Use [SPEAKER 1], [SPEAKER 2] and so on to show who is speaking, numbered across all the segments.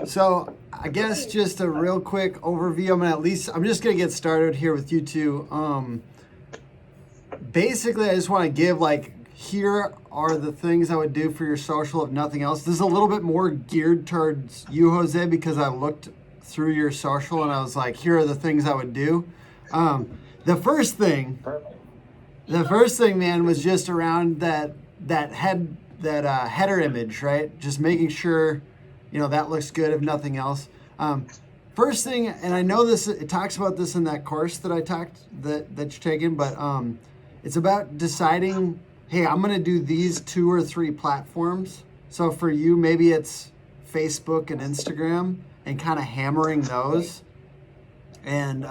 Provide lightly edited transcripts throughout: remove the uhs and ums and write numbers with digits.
[SPEAKER 1] So I guess just a real quick overview. I'm just gonna get started here with you two. Basically, I just want to give like here are the things I would do for your social if nothing else. This is a little bit more geared towards you, Jose, because I looked through your social and I was like, here are the things I would do. Um, the first thing, man, was just around that header image, right? Just making sure, that looks good if nothing else. First thing, and I know this, it talks about this in that course that you're taking, but it's about deciding, hey, I'm going to do these 2 or 3 platforms. So for you, maybe it's Facebook and Instagram and kind of hammering those. And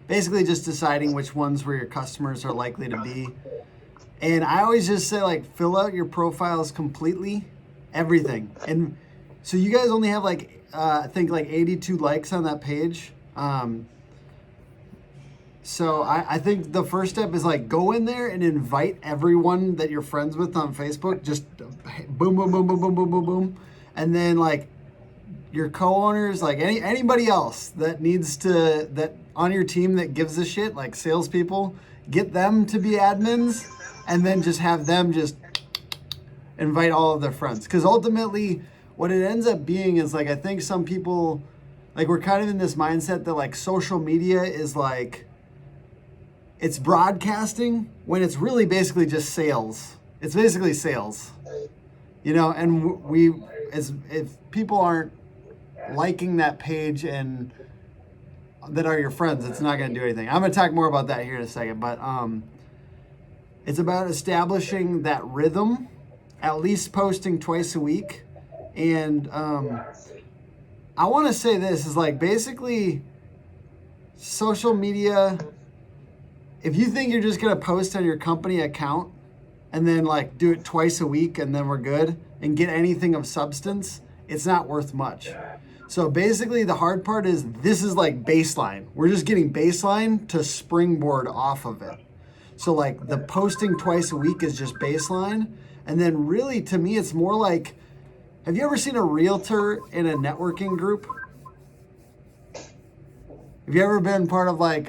[SPEAKER 1] basically just deciding which ones where your customers are likely to be. And I always just say, like, fill out your profiles completely, everything. And so you guys only have I think 82 likes on that page. So I think the first step is like go in there and invite everyone that you're friends with on Facebook. Just boom, boom, boom, boom, boom, boom, boom, boom. And then like your co-owners, like anybody else that on your team that gives a shit, like salespeople, get them to be admins and then just have them just invite all of their friends. Because ultimately what it ends up being is like, I think some people, like we're kind of in this mindset that like social media is like, it's broadcasting when it's really basically just sales. It's basically sales, and if people aren't liking that page and that are your friends, it's not going to do anything. I'm going to talk more about that here in a second, but it's about establishing that rhythm, at least posting twice a week. And I want to say this is like basically social media. If you think you're just going to post on your company account and then like do it twice a week and then we're good and get anything of substance, it's not worth much. So basically the hard part is this is like baseline. We're just getting baseline to springboard off of it. So like the posting twice a week is just baseline. And then really to me, it's more like, have you ever seen a realtor in a networking group? Have you ever been part of like,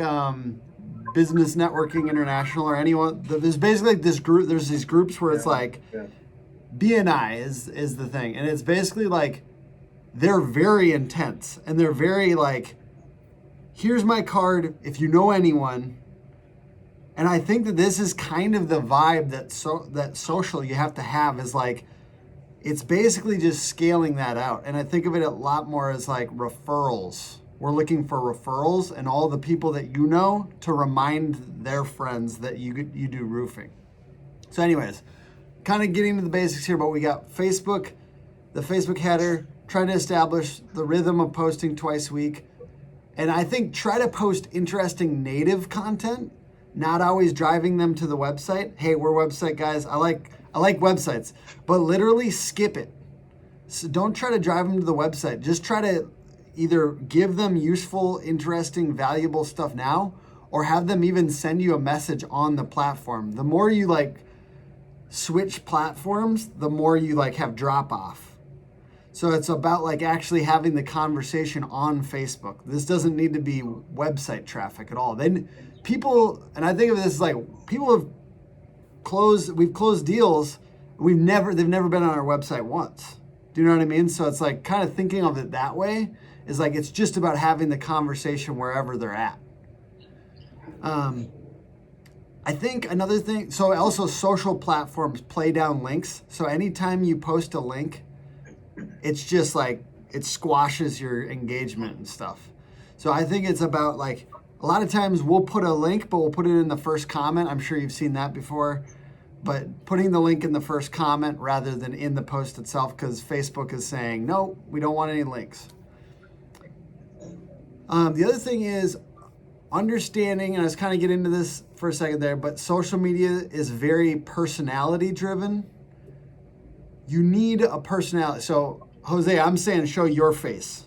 [SPEAKER 1] Business Networking International or anyone? There's basically this group. There's these groups where it's like BNI is the thing, and it's basically like they're very intense and they're very like, here's my card if you know anyone. And I think that this is kind of the vibe that social you have to have is like, it's basically just scaling that out. And I think of it a lot more as like referrals. We're looking for referrals and all the people that you know to remind their friends that you do roofing. So anyways, kind of getting to the basics here, but we got Facebook, the Facebook header, trying to establish the rhythm of posting twice a week. And I think try to post interesting native content, not always driving them to the website. Hey, we're website guys. I like websites, but literally skip it. So don't try to drive them to the website. Just try to either give them useful, interesting, valuable stuff now, or have them even send you a message on the platform. The more you like switch platforms, the more you like have drop off. So it's about like actually having the conversation on Facebook. This doesn't need to be website traffic at all. Then people, and I think of this as like people we've closed deals, they've never been on our website once. Do you know what I mean? So it's like kind of thinking of it that way is like it's just about having the conversation wherever they're at. I think another thing, so also social platforms play down links. So anytime you post a link, it's just like it squashes your engagement and stuff. So I think it's about like a lot of times we'll put a link, but we'll put it in the first comment. I'm sure you've seen that before. But putting the link in the first comment rather than in the post itself, because Facebook is saying, no, we don't want any links. The other thing is understanding, and I was kind of getting into this for a second there, but social media is very personality driven. You need a personality. So Jose, I'm saying show your face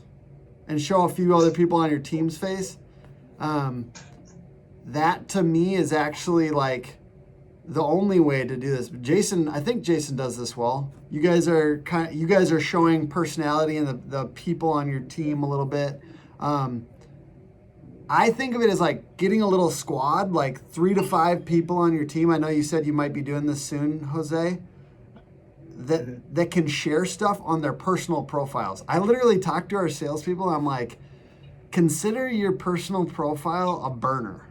[SPEAKER 1] and show a few other people on your team's face. That to me is actually like the only way to do this. Jason, I think Jason does this well. You guys are showing personality and the people on your team a little bit. I think of it as like getting a little squad, like 3 to 5 people on your team. I know you said you might be doing this soon, Jose, that can share stuff on their personal profiles. I literally talk to our salespeople and I'm like, consider your personal profile a burner.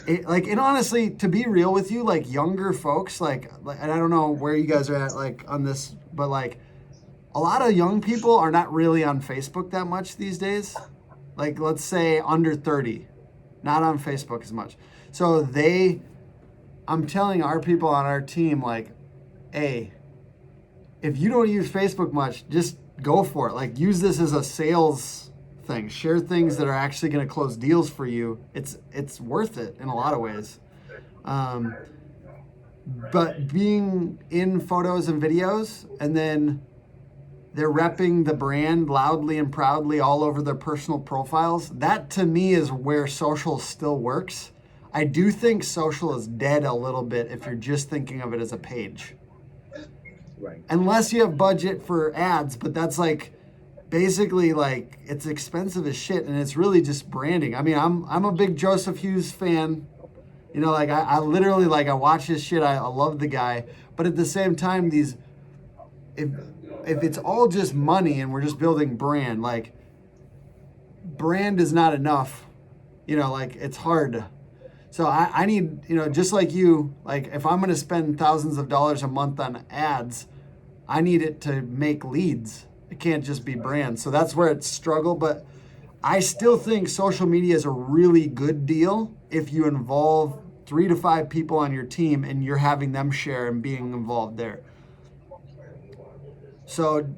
[SPEAKER 1] And honestly, to be real with you, like younger folks, and I don't know where you guys are at like on this, but like a lot of young people are not really on Facebook that much these days. Like let's say under 30, not on Facebook as much. So I'm telling our people on our team, like, hey, if you don't use Facebook much, just go for it. Like use this as a sales thing. Share things that are actually going to close deals for you. It's worth it in a lot of ways. But being in photos and videos, and then they're repping the brand loudly and proudly all over their personal profiles, that to me is where social still works. I do think social is dead a little bit if you're just thinking of it as a page.
[SPEAKER 2] Right.
[SPEAKER 1] Unless you have budget for ads, but that's like basically like it's expensive as shit, and it's really just branding. I mean, I'm a big Joseph Hughes fan. You know, like I literally like I watch his shit. I love the guy, but at the same time, if it's all just money and we're just building brand, like brand is not enough. You know, like it's hard. So I need, you know, just like you, like if I'm going to spend thousands of dollars a month on ads, I need it to make leads. It can't just be brand. So that's where it's struggle. But I still think social media is a really good deal if you involve 3 to 5 people on your team and you're having them share and being involved there. So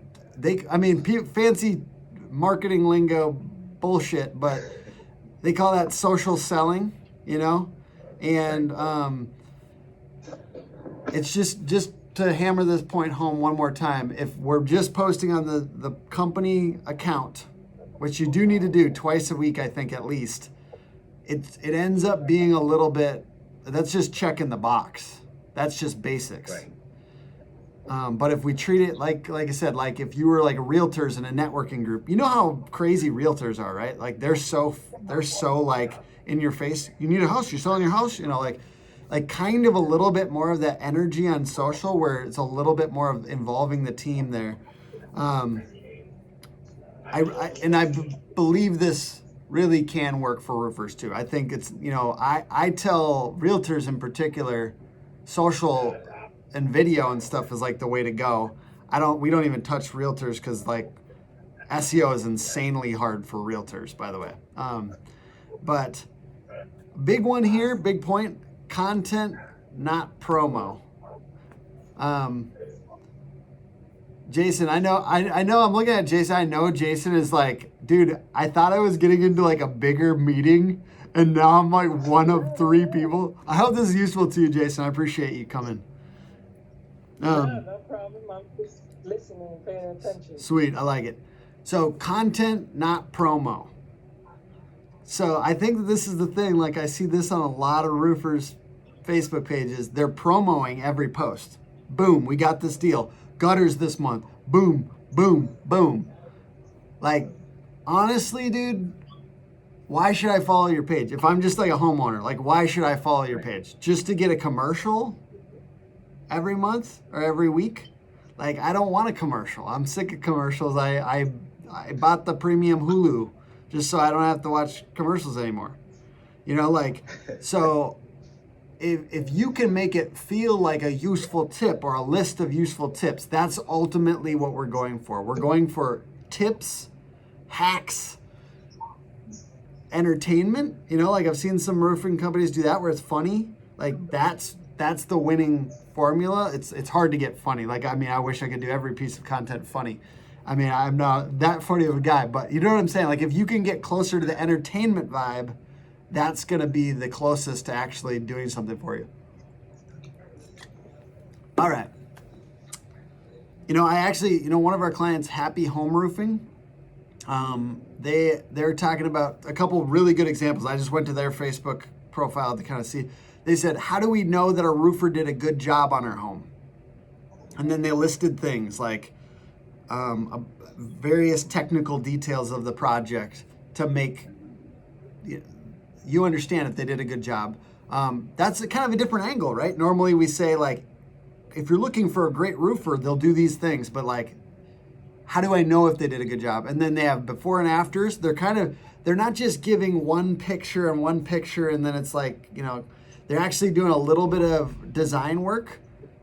[SPEAKER 1] fancy marketing lingo bullshit, but they call that social selling, you know? And it's just to hammer this point home one more time, if we're just posting on the company account, which you do need to do twice a week, I think at least, it ends up being a little bit, that's just checking the box. That's just basics.
[SPEAKER 2] Right.
[SPEAKER 1] But if we treat it like I said, like if you were like realtors in a networking group, you know how crazy realtors are, right? Like they're so like in your face. You need a house, you're selling your house, you know, like kind of a little bit more of that energy on social where it's a little bit more of involving the team there. I believe this really can work for roofers too. I think it's, you know, I tell realtors in particular, social and video and stuff is like the way to go. We don't even touch realtors because like SEO is insanely hard for realtors, by the way. But big one here, big point, content, not promo. Jason, I know I'm looking at Jason. I know Jason is like, dude, I thought I was getting into like a bigger meeting and now I'm like one of 3 people. I hope this is useful to you, Jason. I appreciate you coming.
[SPEAKER 3] No problem. I'm just listening and paying attention.
[SPEAKER 1] Sweet, I like it. So content, not promo. So I think that this is the thing. Like I see this on a lot of roofers' Facebook pages. They're promoting every post. Boom, we got this deal. Gutters this month. Boom, boom, boom. Like, honestly, dude, why should I follow your page? If I'm just like a homeowner, like why should I follow your page? Just to get a commercial every month or every week? Like, I don't want a commercial. I'm sick of commercials. I bought the premium Hulu just so I don't have to watch commercials anymore. You know, like, so if you can make it feel like a useful tip or a list of useful tips, that's ultimately what we're going for. We're going for tips, hacks, entertainment. You know, like I've seen some roofing companies do that where it's funny. Like that's the winning formula. It's hard to get funny. Like, I mean, I wish I could do every piece of content funny. I mean, I'm not that funny of a guy, but you know what I'm saying? Like, if you can get closer to the entertainment vibe, that's going to be the closest to actually doing something for you. All right. You know, one of our clients, Happy Home Roofing, they're talking about a couple really good examples. I just went to their Facebook profile to kind of see. They said, how do we know that a roofer did a good job on our home? And then they listed things like various technical details of the project to make you understand if they did a good job. That's kind of a different angle, right? Normally we say, like, if you're looking for a great roofer, they'll do these things, but like, how do I know if they did a good job? And then they have before and afters. They're not just giving one picture and then it's like, they're actually doing a little bit of design work.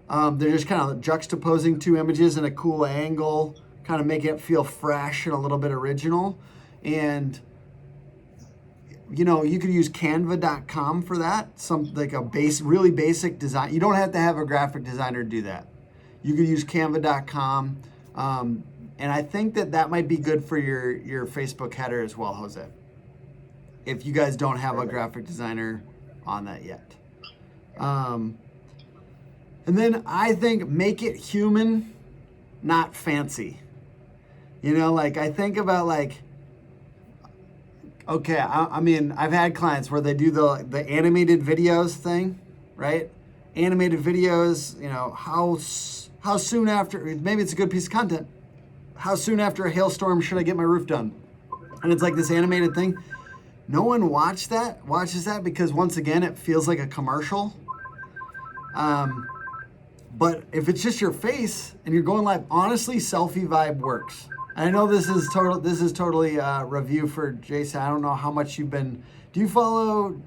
[SPEAKER 1] They're just kind of juxtaposing two images in a cool angle, kind of making it feel fresh and a little bit original. And you could use canva.com for that. Like a really basic design. You don't have to have a graphic designer do that. You could use canva.com. And I think that might be good for your Facebook header as well, Jose, if you guys don't have a graphic designer on that yet. And then I think make it human, not fancy. Like I think about like, okay, I mean, I've had clients where they do the animated videos thing, right? Animated videos, how soon after, maybe it's a good piece of content. How soon after a hailstorm should I get my roof done? And it's like this animated thing. No one watches that because once again, it feels like a commercial. But if it's just your face and you're going live, honestly, selfie vibe works. I know this is totally a review for Jason. I don't know how much do you follow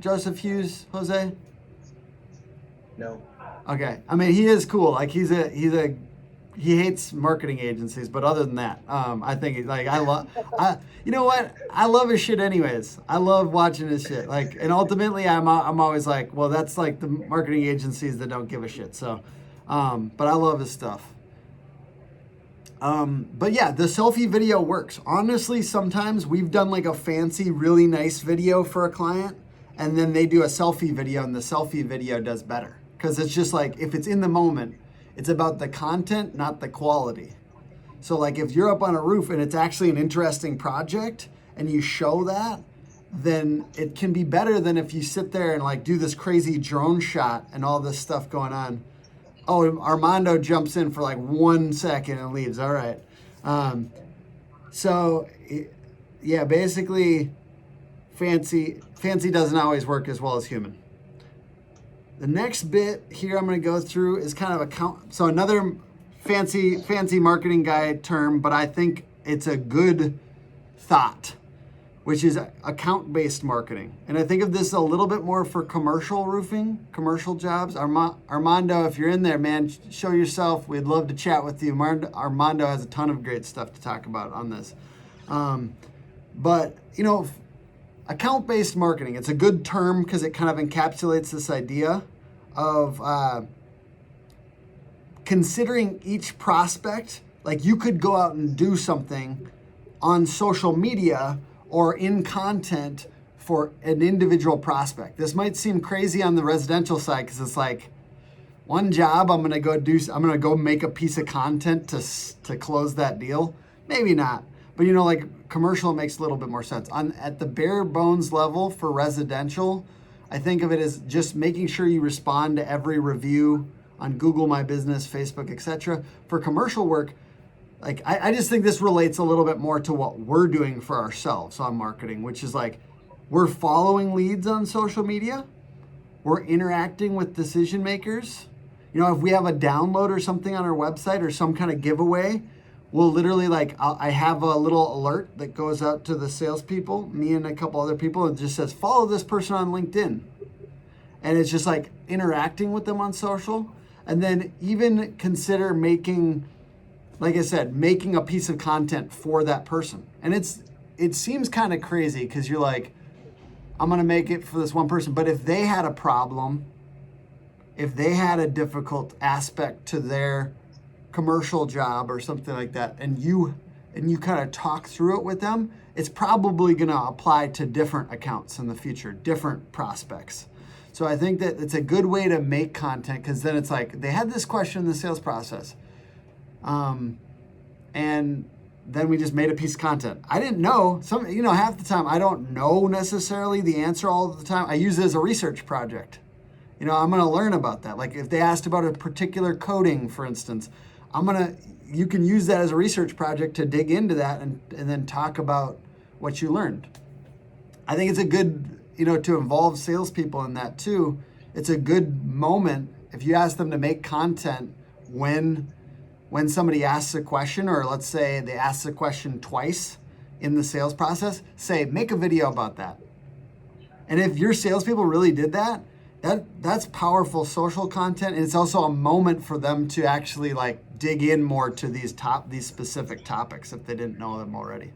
[SPEAKER 1] Joseph Hughes, Jose?
[SPEAKER 2] No.
[SPEAKER 1] Okay. I mean, he is cool. Like he hates marketing agencies, but other than that, I think you know what? I love his shit anyways. I love watching his shit. Like, and ultimately I'm always like, well, that's like the marketing agencies that don't give a shit. So, but I love his stuff. But yeah, the selfie video works. Honestly, sometimes we've done like a fancy, really nice video for a client, and then they do a selfie video, and the selfie video does better. Because it's just like, if it's in the moment, it's about the content, not the quality. So like if you're up on a roof and it's actually an interesting project and you show that, then it can be better than if you sit there and like do this crazy drone shot and all this stuff going on. Oh, Armando jumps in for like 1 second and leaves. All right. So yeah, basically fancy doesn't always work as well as human. The next bit here I'm going to go through is kind of so another fancy marketing guy term, but I think it's a good thought, which is account-based marketing. And I think of this a little bit more for commercial roofing, commercial jobs. Armando, if you're in there, man, show yourself. We'd love to chat with you. Armando has a ton of great stuff to talk about on this. But, account-based marketing, it's a good term because it kind of encapsulates this idea of considering each prospect. Like you could go out and do something on social media or in content for an individual prospect. This might seem crazy on the residential side because it's like one job I'm gonna go make a piece of content to close that deal. Maybe not. But like commercial, it makes a little bit more sense. At the bare bones level for residential, I think of it as just making sure you respond to every review on Google My Business, Facebook, etc. For commercial work, like I just think this relates a little bit more to what we're doing for ourselves on marketing, which is like we're following leads on social media, we're interacting with decision makers. If we have a download or something on our website or some kind of giveaway, we'll literally I have a little alert that goes out to the salespeople, me and a couple other people. It just says, follow this person on LinkedIn. And it's just like interacting with them on social. And then even consider making a piece of content for that person. And it seems kind of crazy because you're like, I'm going to make it for this one person. But if they had a problem, if they had a difficult aspect to their commercial job or something like that, and you kind of talk through it with them, it's probably going to apply to different accounts in the future, different prospects. So I think that it's a good way to make content because then it's like they had this question in the sales process, and then we just made a piece of content. I didn't know half the time I don't know necessarily the answer all the time. I use it as a research project. I'm going to learn about that. Like if they asked about a particular coding, for instance, you can use that as a research project to dig into that and then talk about what you learned. I think it's a good, to involve salespeople in that too. It's a good moment if you ask them to make content when somebody asks a question, or let's say they ask the question twice in the sales process, say, make a video about that. And if your salespeople really did that, that's powerful social content, and it's also a moment for them to actually like dig in more to these specific topics if they didn't know them already.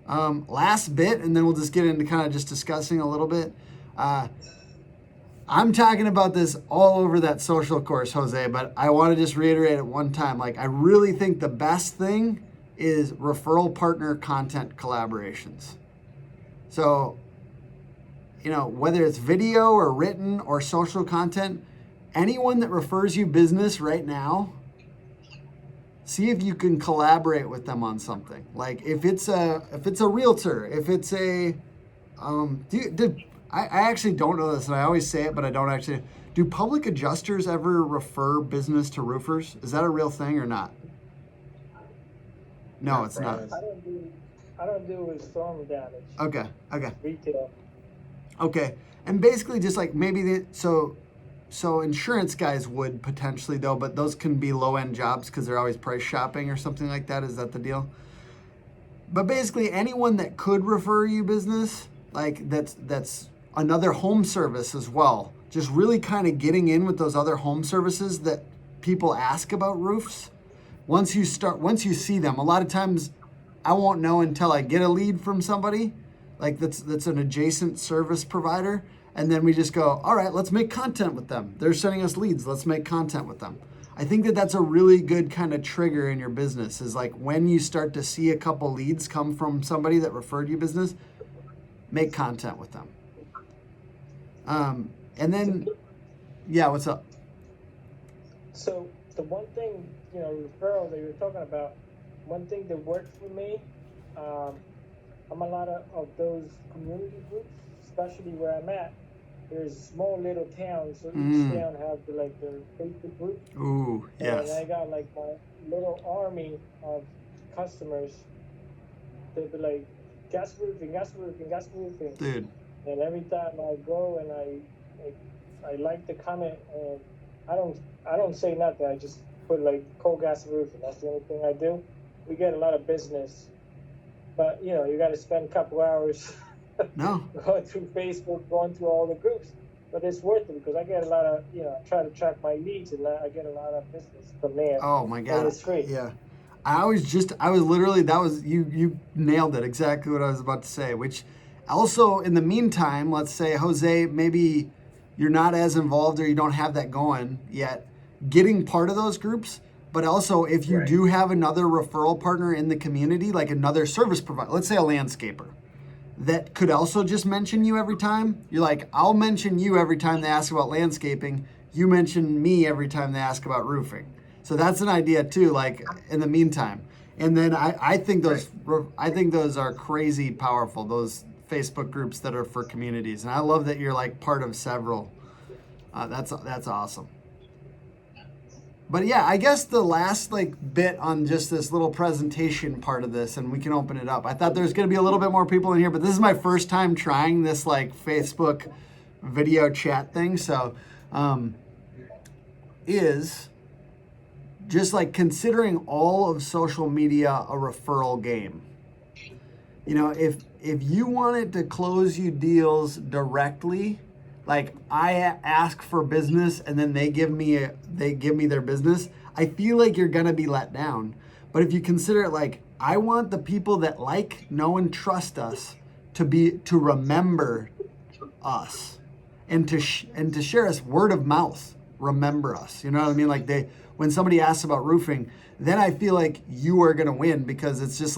[SPEAKER 1] Last bit, and then we'll just get into kind of just discussing a little bit. I'm talking about this all over that social course, Jose, but I want to just reiterate it one time. Like, I really think the best thing is referral partner content collaborations. So, whether it's video or written or social content, anyone that refers you business right now, see if you can collaborate with them on something. Like if it's a realtor, if it's a, I actually don't know this, and I always say it, but I don't actually. Do public adjusters ever refer business to roofers? Is that a real thing or not? No, it's not.
[SPEAKER 3] I don't do with storm damage.
[SPEAKER 1] Okay.
[SPEAKER 3] Retail.
[SPEAKER 1] Okay, and basically just like maybe so insurance guys would potentially though, but those can be low-end jobs because they're always price shopping or something like that. Is that the deal? But basically anyone that could refer you business, like that's another home service as well. Just really kind of getting in with those other home services that people ask about roofs. Once you see them, a lot of times I won't know until I get a lead from somebody, like that's an adjacent service provider, and then we just go, all right, let's make content with them. They're sending us leads, let's make content with them. I think that's a really good kind of trigger in your business, is like when you start to see a couple leads come from somebody that referred you business, make content with them. And then, yeah, what's up?
[SPEAKER 3] So the one thing, referral that you were talking about, one thing that worked for me, I'm a lot of those community groups, especially where I'm at. There's small little towns, so each town have their Facebook group.
[SPEAKER 1] Ooh, yes.
[SPEAKER 3] And I got like my little army of customers. They'd be like, gas roofing.
[SPEAKER 1] Dude.
[SPEAKER 3] And every time I go and I like the comment, and I don't say nothing. I just put like cold gas roofing. That's the only thing I do. We get a lot of business. But, you got to spend a couple hours going through Facebook, going through all the groups. But it's worth it because I get a lot of, I try to track my leads, and I get a lot of business from there.
[SPEAKER 1] Oh, my God.
[SPEAKER 3] And it's free.
[SPEAKER 1] Yeah. You nailed it, exactly what I was about to say, which also in the meantime, let's say, Jose, maybe you're not as involved or you don't have that going yet, getting part of those groups. But also, if you do have another referral partner in the community, like another service provider, let's say a landscaper, that could also just mention you every time. You're like, I'll mention you every time they ask about landscaping. You mention me every time they ask about roofing. So that's an idea too, like in the meantime. And then I think those are crazy powerful, those Facebook groups that are for communities. And I love that you're like part of several. That's awesome. But yeah, I guess the last bit on just this little presentation part of this, and we can open it up. I thought there's going to be a little bit more people in here, but this is my first time trying this Facebook video chat thing. So is just considering all of social media a referral game. If you wanted to close you deals directly, like I ask for business and then they give me their business, I feel like you're gonna be let down. But if you consider it like, I want the people that know and trust us to remember us and to share us word of mouth, remember us. You know what I mean? When somebody asks about roofing, then I feel like you are gonna win, because it's just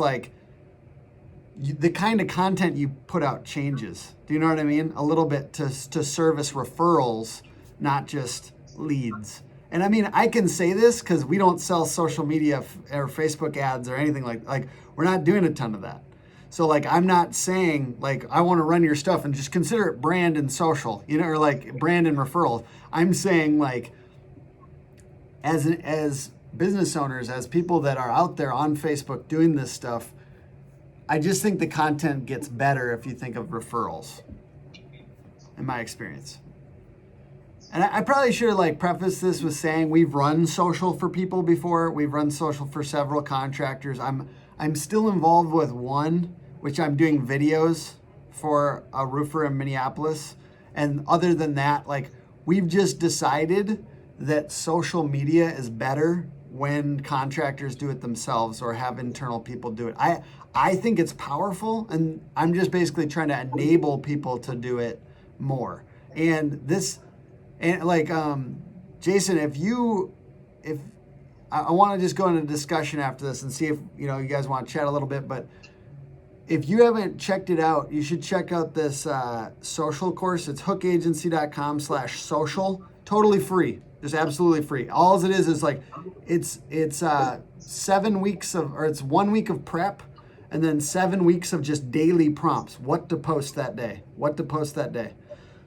[SPEAKER 1] the kind of content you put out changes. Do you know what I mean? A little bit to service referrals, not just leads. and I mean, I can say this because we don't sell social media or Facebook ads or anything like we're not doing a ton of that. So like, I'm not saying like, I want to run your stuff and just consider it brand and social, you know, or like brand and referrals. I'm saying like, as business owners, as people that are out there on Facebook doing this stuff, I just think the content gets better if you think of referrals, in my experience. And I probably should have like prefaced this with saying we've run social for people before. We've run social for several contractors. I'm still involved with one, which I'm doing videos for a roofer in Minneapolis. And other than that, like we've just decided that social media is better when contractors do it themselves or have internal people do it. I think it's powerful, and I'm just basically trying to enable people to do it more. And this, and like Jason, if I want to just go into discussion after this and see if you guys want to chat a little bit, but if you haven't checked it out, you should check out this social course. It's hookagency.com/social. Totally free. Just absolutely free. All it is like it's 7 weeks it's 1 week of prep, and then 7 weeks of just daily prompts. What to post that day. What to post that day.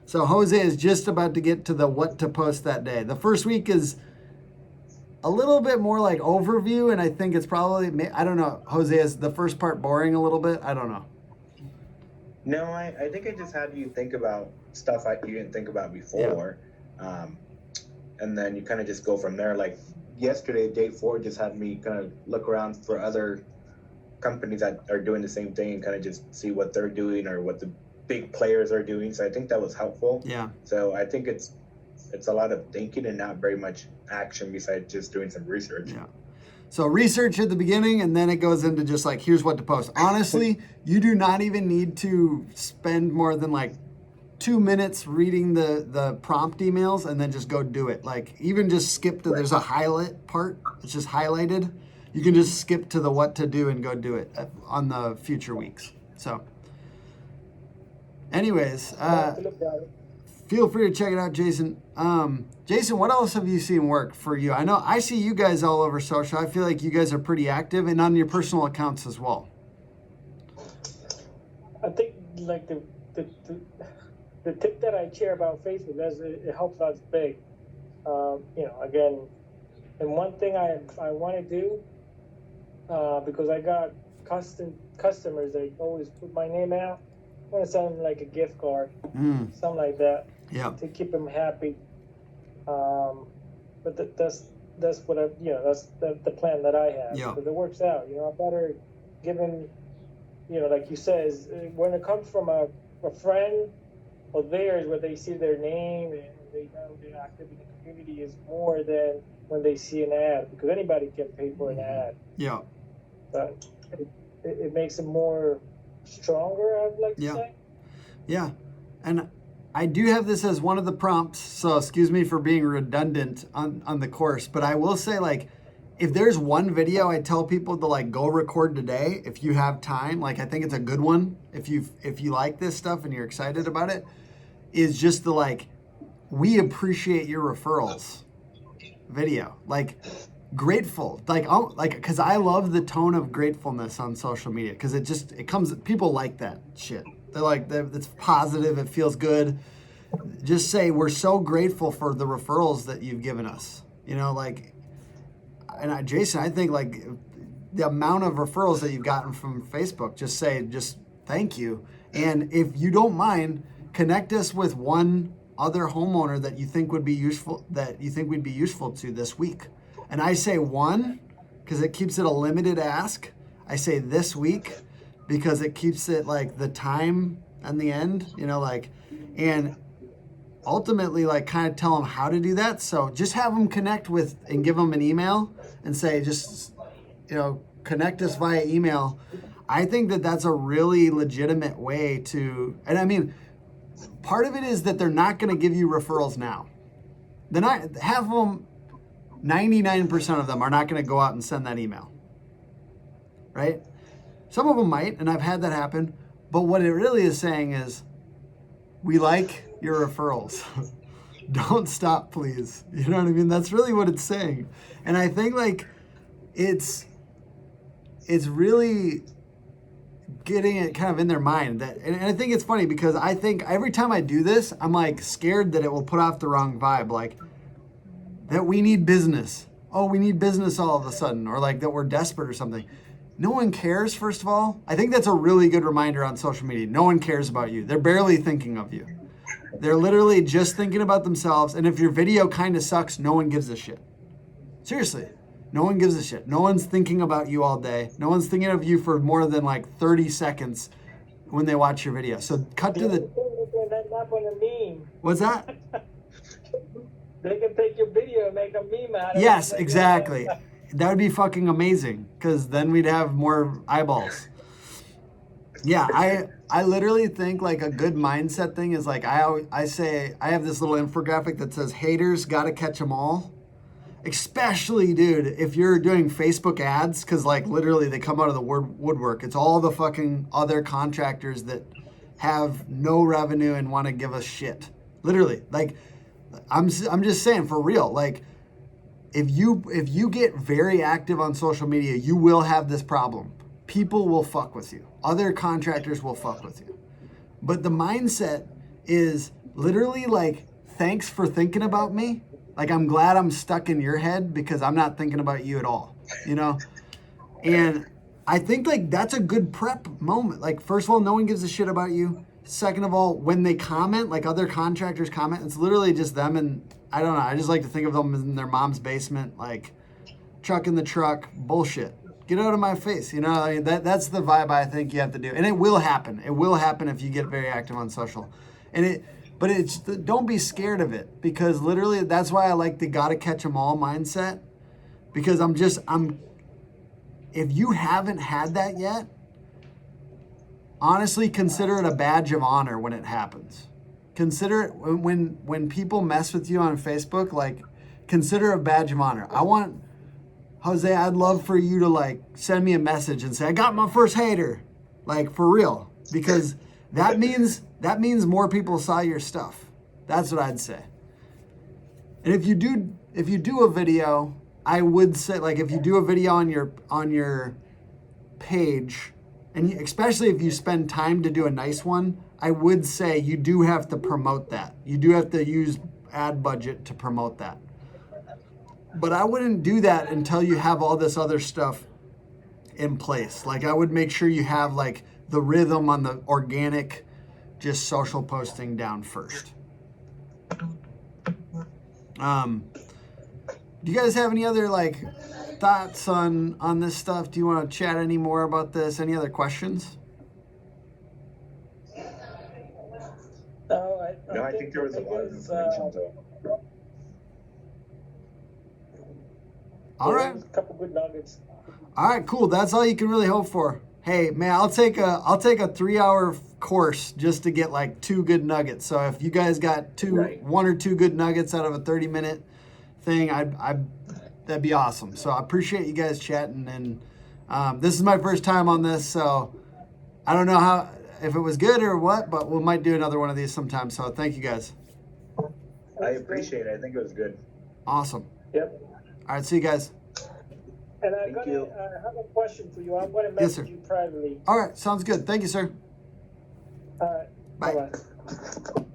[SPEAKER 1] So Jose is just about to get to the what to post that day. The first week is a little bit more like overview, and I think it's probably, I don't know, Jose, is the first part boring a little bit? I don't know.
[SPEAKER 2] No, I think I just had you think about stuff you didn't think about before. Yeah. And then you kind of just go from there. Like yesterday, day 4 just had me kind of look around for other companies that are doing the same thing and kind of just see what they're doing or what the big players are doing. So I think that was helpful.
[SPEAKER 1] Yeah.
[SPEAKER 2] So I think it's a lot of thinking and not very much action besides just doing some research.
[SPEAKER 1] Yeah. So research at the beginning, and then it goes into just like, here's what to post. Honestly, you do not even need to spend more than like 2 minutes reading the prompt emails and then just go do it. Like even just skip to, there's a highlight part. It's just highlighted. You can just skip to the what to do and go do it on the future weeks. So anyways, feel free to check it out, Jason. Jason, what else have you seen work for you? I know I see you guys all over social. I feel like you guys are pretty active and on your personal accounts as well.
[SPEAKER 3] I think like the tip that I share about Facebook, it helps us big. Again, and one thing I want to do, because I got customers that always put my name out, I want to send them like a gift card, something like that, to keep them happy. But that's what that's the plan that I have.
[SPEAKER 1] Yeah.
[SPEAKER 3] Because it works out. I better giving, like you said, when it comes from a friend or theirs, where they see their name and they know they're active in the community, is more than when they see an ad, because anybody can pay for an ad.
[SPEAKER 1] Yeah.
[SPEAKER 3] But it makes it more stronger, I'd like to say.
[SPEAKER 1] Yeah. And I do have this as one of the prompts, so excuse me for being redundant on the course, but I will say, like, if there's one video I tell people to like go record today, if you have time, like I think it's a good one, if you like this stuff and you're excited about it, is just the like, we appreciate your referrals video. Like grateful, because I love the tone of gratefulness on social media, because it comes, people like that shit. They're like, it's positive, it feels good. Just say, we're so grateful for the referrals that you've given us. Jason, I think like the amount of referrals that you've gotten from Facebook, just thank you. And if you don't mind, connect us with one other homeowner that you think we'd be useful to this week. And I say one, because it keeps it a limited ask. I say this week, because it keeps it like the time and the end, and ultimately like kind of tell them how to do that. So just have them connect with and give them an email and say, connect us via email. I think that that's a really legitimate way to, and I mean, part of it is that they're not going to give you referrals now. They're not, half of them, 99% of them are not going to go out and send that email, right? Some of them might, and I've had that happen, but what it really is saying is, we like your referrals. Don't stop, please. You know what I mean? That's really what it's saying. And I think like it's really getting it kind of in their mind that, and I think it's funny because I think every time I do this, I'm like scared that it will put off the wrong vibe, like that we need business. Oh, we need business all of a sudden, or like that we're desperate or something. No one cares, first of all. I think that's a really good reminder on social media. No one cares about you. They're barely thinking of you. They're literally just thinking about themselves. And if your video kind of sucks, no one gives a shit. Seriously. No one gives a shit. No one's thinking about you all day. No one's thinking of you for more than like 30 seconds when they watch your video. So cut to the... What's that?
[SPEAKER 3] They can take your video and make a meme out of it.
[SPEAKER 1] Yes, exactly. That would be fucking amazing because then we'd have more eyeballs. Yeah, I literally think like a good mindset thing is like I say I have this little infographic that says haters gotta catch them all. Especially, dude, if you're doing Facebook ads, because like literally they come out of the woodwork. It's all the fucking other contractors that have no revenue and want to give us shit. Literally, like I'm just saying for real. Like if you get very active on social media, you will have this problem. People will fuck with you. Other contractors will fuck with you. But the mindset is literally like, thanks for thinking about me. Like, I'm glad I'm stuck in your head because I'm not thinking about you at all, you know? And I think, like, that's a good prep moment. Like, first of all, no one gives a shit about you. Second of all, when they comment, like other contractors comment, it's literally just them and, I don't know, I just like to think of them in their mom's basement, like, truck in the truck, bullshit. Get out of my face, you know? I mean, that's the vibe I think you have to do. And it will happen. It will happen if you get very active on social. But it's don't be scared of it because literally that's why I like the gotta catch 'em all mindset because if you haven't had that yet, honestly consider it a badge of honor when it happens. Consider it when people mess with you on Facebook, like consider it a badge of honor. Jose, I'd love for you to like send me a message and say I got my first hater, like for real, because that means more people saw your stuff. That's what I'd say. And if you do a video, I would say like if you do a video on your page, and especially if you spend time to do a nice one, I would say you do have to promote that. You do have to use ad budget to promote that. But I wouldn't do that until you have all this other stuff in place. Like I would make sure you have like the rhythm on the organic, just social posting down first. Do you guys have any other like thoughts on this stuff? Do you want to chat any more about this? Any other questions?
[SPEAKER 3] No,
[SPEAKER 2] I think there was a lot of information though.
[SPEAKER 1] All right.
[SPEAKER 3] A couple good nuggets.
[SPEAKER 1] All right, cool. That's all you can really hope for. Hey, man, I'll take a 3-hour course just to get like 2 good nuggets. So if you guys got 1 or 2 good nuggets out of a 30-minute thing, that'd be awesome. So I appreciate you guys chatting. And this is my first time on this, so I don't know if it was good or what, but we might do another one of these sometime. So thank you guys.
[SPEAKER 2] I appreciate it. I think it was good.
[SPEAKER 1] Awesome.
[SPEAKER 3] Yep.
[SPEAKER 1] All right, see you guys.
[SPEAKER 3] And I
[SPEAKER 2] Thank you.
[SPEAKER 3] have a question for you. I'm going to
[SPEAKER 1] Yes,
[SPEAKER 3] message
[SPEAKER 1] sir.
[SPEAKER 3] you privately.
[SPEAKER 1] All right, sounds good. Thank you, sir.
[SPEAKER 3] All right.
[SPEAKER 1] Bye.
[SPEAKER 3] Bye-bye.